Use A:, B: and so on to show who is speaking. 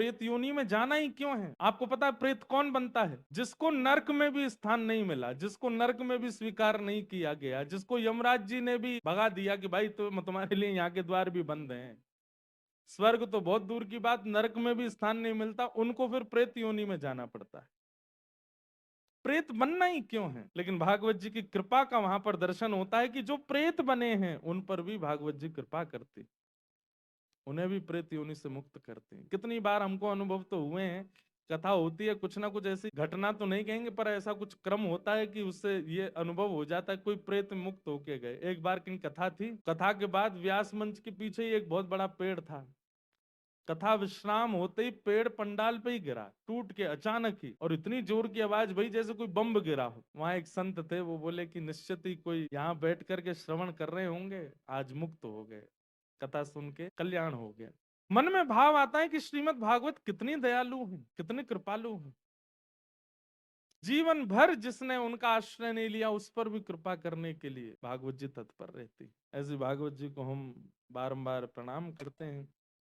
A: प्रेत योनि में जाना ही क्यों है? आपको पता है प्रेत कौन बनता है? जिसको नरक में भी स्थान नहीं मिला, जिसको नरक में भी स्वीकार नहीं किया गया, जिसको यमराज जी ने भी भगा दिया कि भाई तुम्हारे लिए यहाँ के द्वार भी बंद हैं, स्वर्ग तो बहुत दूर की बात, नरक में भी स्थान नहीं मिलता, उनको फिर प्रेत योनि में जाना पड़ता है। प्रेत बनना ही क्यों है? लेकिन भागवत जी की कृपा का वहां पर दर्शन होता है कि जो प्रेत बने हैं उन पर भी भागवत जी कृपा करते, उन्हें भी प्रेत योनि से मुक्त करते हैं। कितनी बार हमको अनुभव तो हुए हैं, कथा होती है, कुछ ना कुछ ऐसी घटना तो नहीं कहेंगे पर ऐसा कुछ क्रम होता है कि उससे ये अनुभव हो जाता है कोई प्रेत मुक्त होके गए। एक बार की कथा थी, कथा के बाद व्यास मंच के पीछे ही एक बहुत बड़ा पेड़ था, कथा विश्राम होते ही पेड़ पंडाल पे ही गिरा टूट के अचानक ही, और इतनी जोर की आवाज भाई जैसे कोई बम गिरा हो। वहां एक संत थे, वो बोले कि निश्चित ही कोई यहाँ बैठ करके श्रवण कर रहे होंगे, आज मुक्त हो गए, कथा सुन के कल्याण हो गया। मन में भाव आता है कि श्रीमद् भागवत कितनी दयालु है, कितनी कृपालु है। जीवन भर जिसने उनका आश्रय नहीं लिया उस पर भी कृपा करने के लिए भागवत जी तत्पर रहती। ऐसी भागवत जी को हम बारंबार प्रणाम करते हैं।